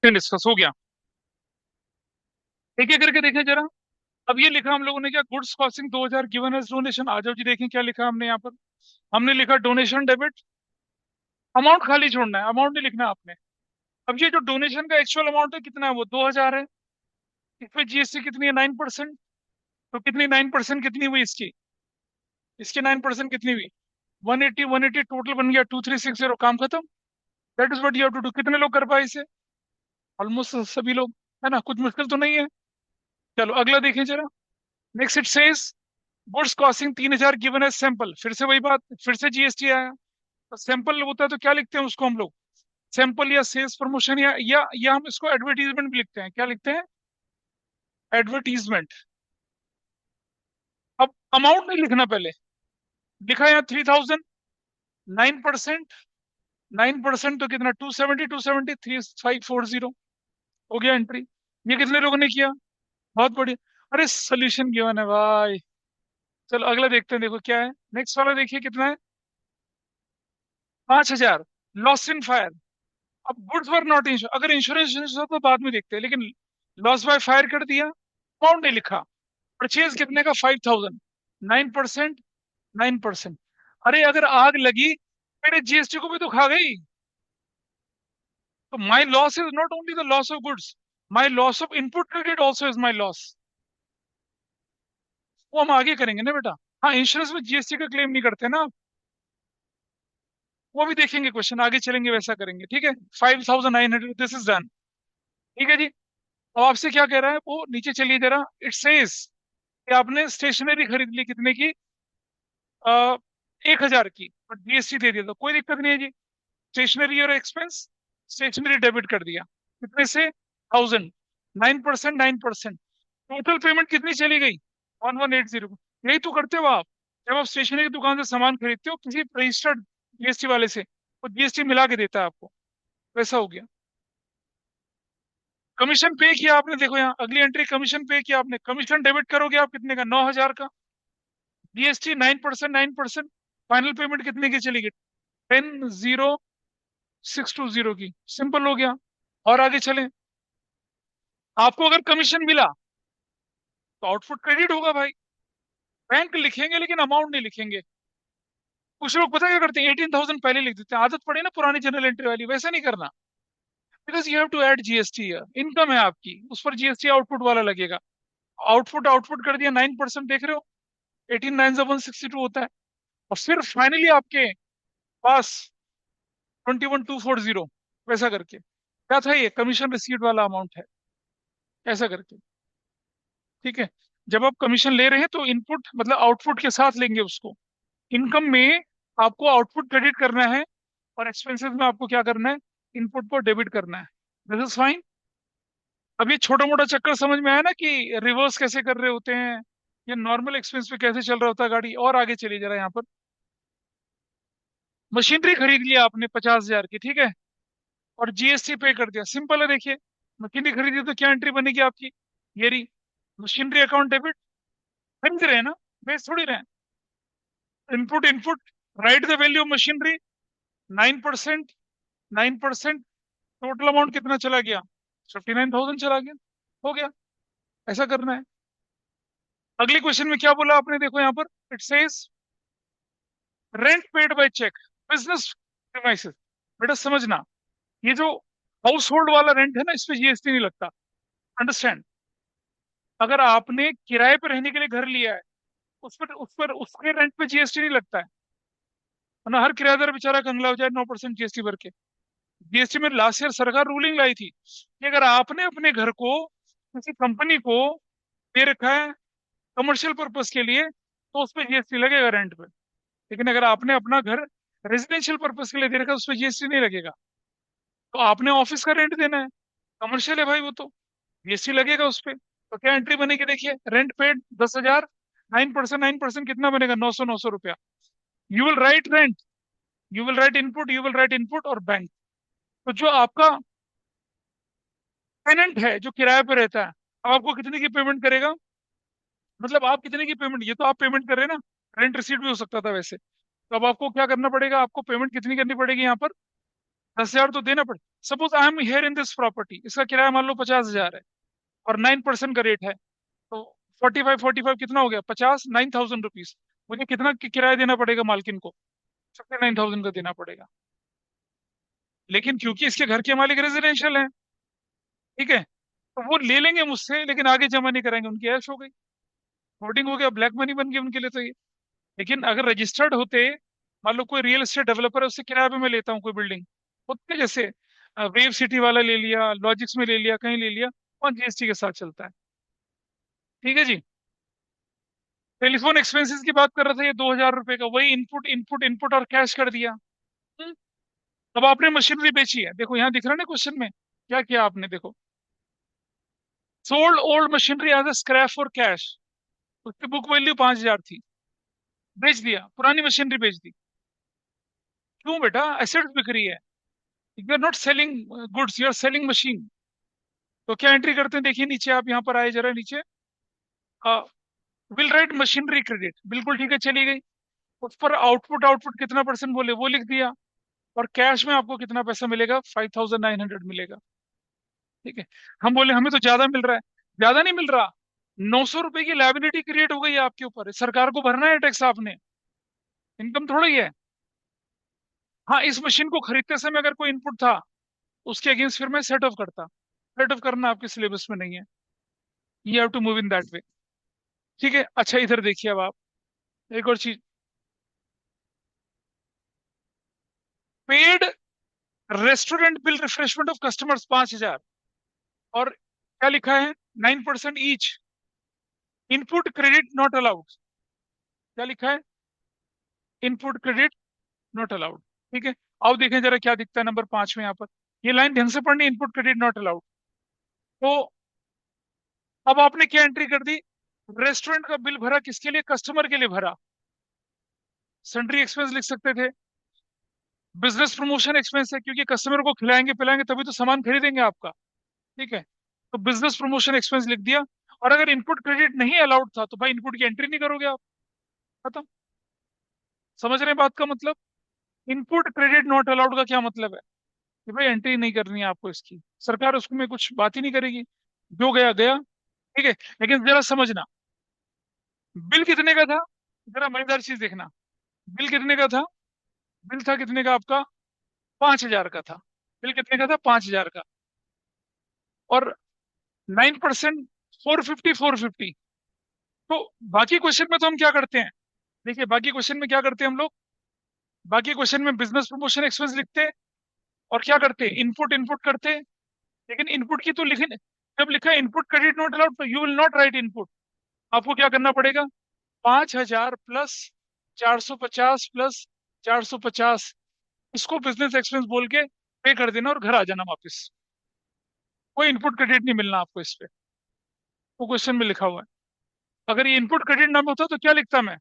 A: Discuss हो गया। एक एक करके देखें जरा। अब ये लिखा हम लोगों ने क्या? Goods costing 2,000 given as donation. आ जाओ जी, देखें क्या लिखा हमने यहाँ पर। हमने लिखा डोनेशन डेबिट। अमाउंट खाली छोड़ना है, अमाउंट नहीं लिखना आपने। अब ये जो डोनेशन का एक्चुअल अमाउंट है कितना है? वो 2,000 है। इस पे जीएसटी कितनी है? 9%। तो कितनी 9% कितनी हुई इसकी? इसकी 9% कितनी हुई? 180, 180 टोटल बन गया 2,360। काम खत्म। That is what you have to do. कितने लोग कर पाए इसे? ऑलमोस्ट सभी लोग, है ना? कुछ मुश्किल तो नहीं है। चलो अगला देखें जरा। Next it says goods costing 3,000 given as sample. फिर से वही बात, फिर से जीएसटी आया। तो सैंपल होता है तो क्या लिखते हैं उसको हम लोग? सैंपल या सेल्स प्रमोशन, या हम इसको एडवर्टीजमेंट भी लिखते हैं। क्या लिखते हैं? एडवर्टीजमेंट। अब अमाउंट नहीं लिखना पहले। लिखा यहाँ 3,000, 9%। 9% तो कितना? 270, 270, 3,540। हो गया एंट्री। ये कितने लोगों ने किया? बहुत बढ़िया। अरे सोल्यूशन गिवन है भाई। चलो अगला देखते हैं, देखो क्या है। नेक्स्ट वाला देखिए कितना है? 5,000। Loss in fire. अब गुड्स वर नॉट इंश्योर, अगर इंश्योरेंस हो तो बाद में देखते हैं, लेकिन लॉस बाय फायर कर दिया, अमाउंट नहीं लिखा। परचेज कितने का? 5,000। 9%, 9%। अरे अगर आग लगी, मेरे जीएसटी को भी तो खा गई। तो my loss is not only the loss of goods, my loss of input credit also is my loss. वो हम आगे करेंगे ना बेटा। हाँ, इंश्योरेंस में जीएसटी का क्लेम नहीं करते ना आप, वो भी देखेंगे क्वेश्चन, आगे चलेंगे वैसा करेंगे, ठीक है। 5,900, दिस इज डन। ठीक है जी। अब आपसे क्या कह रहा है वो, नीचे चलिए जरा। इट सेज कि आपने स्टेशनरी खरीद ली कितने की, 1,000 की, और जीएसटी दे दिया, तो कोई दिक्कत नहीं है जी। स्टेशनरी और एक्सपेंस, स्टेशनरी डेबिट कर दिया, कितने से, 1,000, 9%, 9%। टोटल पेमेंट कितनी चली गई, 1180। यही तो करते हो आप, जब आप स्टेशनरी की दुकान से सामान खरीदते हो किसी रजिस्टर्ड जीएसटी वाले से, वो जीएसटी मिला के देता है आपको, वैसा हो गया। कमीशन पे किया आपने, देखो यहाँ अगली एंट्री, कमीशन पे किया आपने, कमीशन डेबिट करोगे आप कितने का, 9,000 का। जीएसटी 9%, 9%। फाइनल पेमेंट कितने की चली गई, 10,0,620 की। सिंपल हो गया। और आगे चलें। आपको अगर कमीशन मिला तो आउटपुट क्रेडिट होगा भाई। बैंक लिखेंगे लेकिन अमाउंट नहीं लिखेंगे। कुछ लोग पता क्या करते हैं, 18,000 पहले लिख देते हैं, आदत पड़ी ना पुरानी जनरल एंट्री वाली, वैसा नहीं करना। Because you have to add GST, income है आपकी, उस पर जीएसटी आउटपुट वाला लगेगा। आउटपुट आउटपुट कर दिया, 9% देख रहे हो, 18,961 होता है। और फिर फाइनली आपके पास 21,240, वैसा करके क्या था, ये कमीशन रिसीट वाला अमाउंट है, ऐसा करके। ठीक है। जब आप कमीशन ले रहे हैं तो इनपुट मतलब आउटपुट के साथ लेंगे उसको। इनकम में आपको आउटपुट क्रेडिट करना है, और एक्सपेंसेस में आपको क्या करना है, इनपुट को डेबिट करना है। This is fine. अब ये छोटा मोटा चक्कर समझ में आया ना, कि रिवर्स कैसे कर रहे होते हैं, या नॉर्मल एक्सपेंस पे कैसे चल रहा होता है गाड़ी। और आगे चलिए जरा यहाँ पर। मशीनरी खरीद लिया आपने 50,000 की, ठीक है, और जीएसटी पे कर दिया, सिंपल है। देखिए, मशीनरी खरीदी तो क्या एंट्री बनेगी आपकी, ये रही, मशीनरी अकाउंट डेबिट। खरीद रहे हैं ना, बेच थोड़ी रहे हैं। Input input, right the value of machinery, 9%, 9%। Total amount कितना चला गया, 59,000 चला गया, हो गया। ऐसा करना है। अगले क्वेश्चन में क्या बोला आपने, देखो यहाँ पर, it says rent paid by cheque, business premises. बेटा समझना, ये जो हाउस होल्ड वाला रेंट है ना, इस पे जीएसटी नहीं लगता। अंडरस्टैंड। अगर आपने किराए पर रहने के लिए घर लिया है, उस पर उसके रेंट पे जीएसटी नहीं लगता है। वरना हर किराएदार बेचारा कंगला हो जाए 9% जीएसटी भर के। जीएसटी में लास्ट ईयर सरकार रूलिंग लाई थी कि अगर आपने अपने घर को किसी कंपनी को दे रखा है कमर्शियल पर्पज के लिए, तो उस पर जीएसटी लगेगा रेंट पे। लेकिन अगर आपने अपना घर रेजिडेंशियल पर्पज के लिए दे रखा है, उस पर जीएसटी नहीं लगेगा। तो आपने ऑफिस का रेंट देना है, कमर्शियल है भाई वो, तो जीएसटी लगेगा उस पर। तो क्या एंट्री बनेगी, देखिए, रेंट पेड 10,000, 9%, 9% कितना बनेगा, 900 रुपया। You will write rent, you will write input, you will write input और बैंक। तो जो आपका टेनेंट है जो किराए पे रहता है, अब आपको कितने की पेमेंट करेगा, मतलब आप कितने की पेमेंट, ये तो आप पेमेंट कर रहे हैं ना, रेंट रिसीट भी हो सकता था वैसे। तो अब आपको क्या करना पड़ेगा, आपको पेमेंट कितनी करनी पड़ेगी यहाँ पर, 10,000 तो देना पड़े। Suppose I am here in this property, इसका किराया मान लो 50,000 है, और 9% का रेट है, तो 45, 45 कितना हो गया, 50, 9,000 रुपीज। मुझे कितना किराया देना पड़ेगा मालकिन को, 59,000 का देना पड़ेगा। लेकिन क्योंकि इसके घर के मालिक रेजिडेंशियल है, ठीक है, तो वो ले लेंगे मुझसे, लेकिन आगे जमा नहीं कराएंगे, उनकी ऐश हो गई, होर्डिंग हो गया, ब्लैक मनी बन गई उनके लिए तो ये। लेकिन अगर रजिस्टर्ड होते, मान लो कोई रियल एस्टेट डेवलपर है, उससे किराए पे मैं लेता हूँ कोई बिल्डिंग, होते जैसे वेव सिटी वाला ले लिया, लॉजिक्स में ले लिया, कहीं ले लिया, और जीएसटी के साथ चलता है। ठीक है जी। टेलीफोन एक्सपेंसेस की बात कर रहा था, ये 2,000 रुपए का, वही इनपुट इनपुट इनपुट और कैश कर दिया। हम्म, अब आपने मशीनरी बेची है, देखो यहाँ दिख रहा है ना क्वेश्चन में, क्या किया आपने, देखो, sold old machinery as a scrap for cash, उसकी बुक वैल्यू 5,000 थी, बेच दिया, पुरानी मशीनरी बेच दी। क्यों बेटा, एसेट्स बिक रही है, you are not selling goods, you are selling machine. तो क्या एंट्री करते हैं, देखिए नीचे, आप यहाँ पर आए जरा नीचे, विल राइट मशीनरी क्रेडिट, बिल्कुल ठीक है, चली गई। उस पर आउटपुट आउटपुट कितना परसेंट बोले, वो लिख दिया। और कैश में आपको कितना पैसा मिलेगा, 5,900 मिलेगा। ठीक है। हम बोले हमें तो ज्यादा मिल रहा है, ज्यादा नहीं मिल रहा, 900 रुपए की लाइबिलिटी क्रिएट हो गई है आपके ऊपर, सरकार को भरना है टैक्स आपने, इनकम थोड़ा ही है। हाँ, इस मशीन को खरीदते समय अगर कोई इनपुट था, उसके अगेंस्ट फिर मैं सेट ऑफ करता। सेट ऑफ करना आपके सिलेबस में नहीं है। You have to move in that way. ठीक है, अच्छा इधर देखिए अब आप एक और चीज। Paid restaurant bill refreshment of customers 5,000। और क्या लिखा है, 9% each. Input credit not allowed. क्या लिखा है, इनपुट क्रेडिट नॉट अलाउड। ठीक है, आओ देखें जरा क्या दिखता है नंबर 5 में यहाँ पर। ये लाइन ढंग से पढ़नी, इनपुट क्रेडिट नॉट अलाउड। तो अब आपने क्या एंट्री कर दी, रेस्टोरेंट का बिल भरा, किसके लिए, कस्टमर के लिए भरा। सन्ड्री एक्सपेंस लिख सकते थे। बिजनेस प्रमोशन एक्सपेंस है, क्योंकि कस्टमर को खिलाएंगे पिलाएंगे तभी तो सामान खरीदेंगे आपका। ठीक है, तो बिजनेस प्रमोशन एक्सपेंस लिख दिया। और अगर इनपुट क्रेडिट नहीं अलाउड था तो भाई इनपुट की एंट्री नहीं करोगे आप। खत्म। समझ रहे हैं बात का मतलब। इनपुट क्रेडिट नॉट अलाउड का क्या मतलब है कि भाई एंट्री नहीं करनी है आपको इसकी, सरकार उसमें कुछ बात ही नहीं करेगी, जो गया गया। ठीक है, लेकिन जरा समझना, बिल कितने का था, जरा मजेदार चीज देखना। बिल कितने का था, बिल था कितने का आपका, 5,000 का था। बिल कितने का था, 5,000 का। और 9%, 450, 450। तो बाकी क्वेश्चन में तो हम क्या करते हैं, देखिए बाकी क्वेश्चन में क्या करते हैं हम लोग, बाकी क्वेश्चन में बिजनेस प्रमोशन एक्सपेंस लिखते हैं और क्या करते हैं, इनपुट इनपुट करते हैं। लेकिन इनपुट की तो लिखे, जब लिखा है इनपुट क्रेडिट नॉट अलाउड, तो you will not right input. आपको क्या करना पड़ेगा, 5,000 प्लस 450 प्लस 450, इसको बिजनेस एक्सपेंस बोल के पे कर देना और घर आ जाना वापस। कोई इनपुट क्रेडिट नहीं मिलना आपको इस पे, वो क्वेश्चन में लिखा हुआ है। अगर ये इनपुट क्रेडिट ना होता तो क्या लिखता मैं,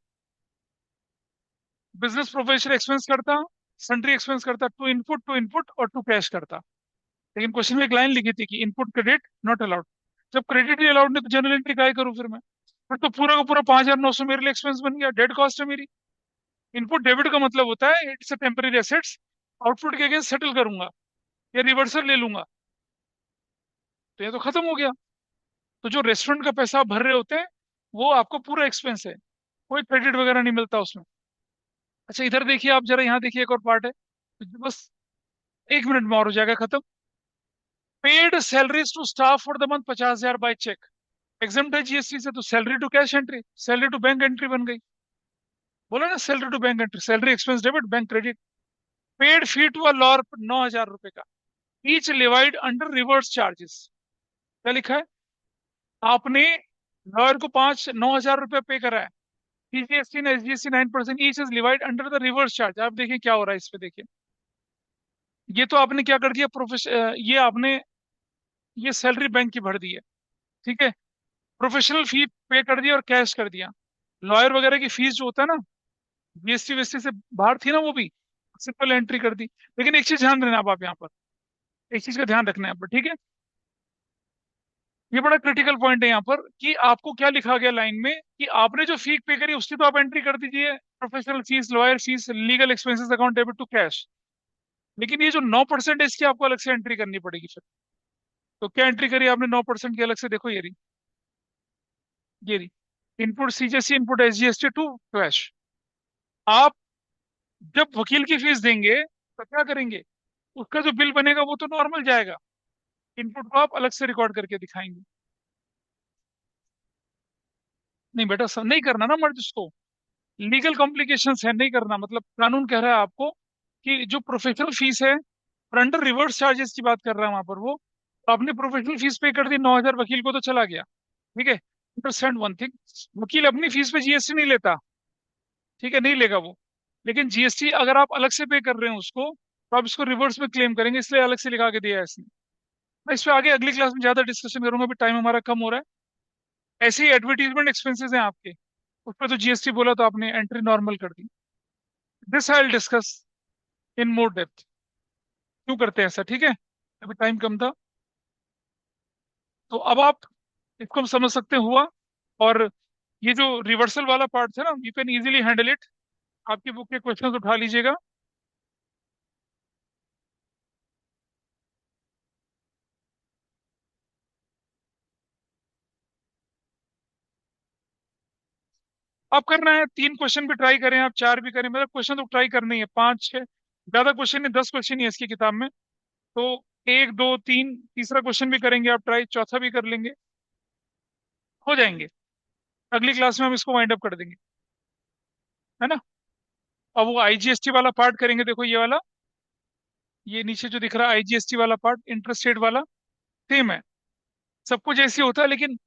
A: बिजनेस प्रोफेशन एक्सपेंस करता, सन्ड्री एक्सपेंस करता, टू इनपुट और टू कैश करता। लेकिन क्वेश्चन में एक लाइन लिखी थी कि इनपुट क्रेडिट नॉट अलाउड। जब क्रेडिट ही अलाउड नहीं तो जनरल एंट्री काय करूं फिर मैं। फिर तो पूरा का पूरा 5,900 मेरे लिए एक्सपेंस बन गया, डेड कॉस्ट है मेरी। इनपुट डेबिट का मतलब होता है it's a temporary assets, output के अगेंस्ट सेटल करूंगा या रिवर्सल ले लूंगा। तो ये तो खत्म हो गया। तो जो रेस्टोरेंट का पैसा आप भर रहे होते हैं वो आपको पूरा एक्सपेंस है, कोई क्रेडिट वगैरह नहीं मिलता उसमें। अच्छा इधर देखिए आप जरा, यहाँ देखिए एक और पार्ट है, तो बस 1 मिनट में और हो जाएगा खत्म। Paid salaries to staff for the month 50,000 by cheque. Exempt है जीएसटी से, तो salary to cash entry, salary to bank entry बन गई। बोला ना, salary to bank entry, salary expense debit, bank credit. Paid fee to a lawyer 9,000 रुपए का, each levied under reverse charges. क्या लिखा है, आपने लॉयर को 9,000 रुपये पे करा है, सीजीएसटी ने SGST 9%, each is divide under the reverse charge. आप देखिए क्या हो रहा है इस पे, देखिए ये तो आपने क्या कर दिया, ये आपने ये सैलरी बैंक की भर दी है। ठीक है, प्रोफेशनल फी पे कर दिया और कैश कर दिया। लॉयर वगैरह की फीस जो होता है ना, जीएसटी वीएसटी से बाहर थी ना, वो भी सिंपल एंट्री कर दी। लेकिन एक चीज ध्यान देना आप यहाँ पर, एक चीज का ध्यान रखना है यहाँ पर, ठीक है। ये बड़ा क्रिटिकल पॉइंट है यहाँ पर कि आपको क्या लिखा गया लाइन में कि आपने जो फी पे करी उसकी तो आप एंट्री कर दीजिए, professional fees, lawyer fees, legal expenses, account debit to cash. लेकिन ये जो 9% है इसकी आपको अलग से एंट्री करनी पड़ेगी फिर। तो क्या एंट्री करी आपने 9% की अलग से, देखो ये रही, ये रही, input CGST, input SGST to cash. आप जब वकील की फीस देंगे तो क्या करेंगे, उसका जो बिल बनेगा वो तो नॉर्मल जाएगा, इनपुट को आप अलग से रिकॉर्ड करके दिखाएंगे। नहीं बेटा, सब नहीं करना ना मर्ज उसको, लीगल कॉम्प्लिकेशंस है, नहीं करना। मतलब कानून कह रहा है आपको कि जो प्रोफेशनल फीस है और अंडर रिवर्स चार्जेस की बात कर रहा है वहां पर वो, तो आपने प्रोफेशनल फीस पे कर दी 9,000, वकील को तो चला गया। ठीक है, अंडरस्टैंड वन थिंग, वकील अपनी फीस पे जीएसटी नहीं लेता। ठीक है, नहीं लेगा वो। लेकिन जीएसटी अगर आप अलग से पे कर रहे हैं उसको, तो आप इसको रिवर्स में क्लेम करेंगे, इसलिए अलग से लिखा के दिया है इसने। मैं इस पे आगे अगली क्लास में ज्यादा डिस्कशन करूंगा, अभी टाइम हमारा कम हो रहा है। ऐसे ही एडवर्टीजमेंट एक्सपेंसेस हैं आपके, उस पर तो जीएसटी बोला तो आपने एंट्री नॉर्मल कर दी। This I will discuss in more depth, क्यों करते हैं ऐसा। ठीक है, अभी टाइम कम था, तो अब आप इसको हम समझ सकते हुआ। और ये जो रिवर्सल वाला पार्ट था ना, you can easily handle it. आपकी बुक के क्वेश्चन उठा लीजिएगा। आप करना है 3 क्वेश्चन भी ट्राई करें, आप 4 भी करें, मतलब क्वेश्चन तो ट्राई करना ही है, 5 6, ज्यादा क्वेश्चन नहीं, 10 क्वेश्चन ही है इसकी किताब में। तो एक दो तीन, तीसरा क्वेश्चन भी करेंगे आप ट्राई, चौथा भी कर लेंगे, हो जाएंगे। अगली क्लास में हम इसको वाइंड अप कर देंगे, है ना। अब वो आईजीएसटी वाला पार्ट करेंगे, देखो ये वाला, ये नीचे जो दिख रहा है आईजीएसटी वाला पार्ट, इंटरेस्ट रेट वाला, सेम है, सब कुछ ऐसे ही होता है, लेकिन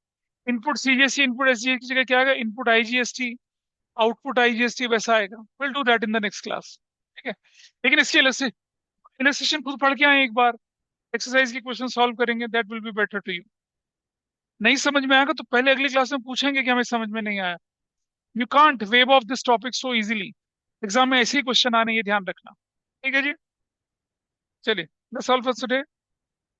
A: इनपुट सीजीएसटी इनपुट एसजीएसटी की जगह क्या आएगा, इनपुट आईजीएसटी आउटपुट आईजीएसटी, वैसा आएगा। Will do that in the next class, ठीक है। लेकिन इसकी इलस्ट्रेशन खुद पढ़ के आए एक बार, एक्सरसाइज के क्वेश्चन सॉल्व करेंगे, that will be better to you. नहीं समझ में आएगा तो पहले अगली क्लास में पूछेंगे कि हमें समझ में नहीं आया। You can't wave of this topic so easily, exam में ऐसे ही क्वेश्चन आने, ये ध्यान रखना, ठीक है जी। चलिए, दैट्स ऑल फॉर टुडे।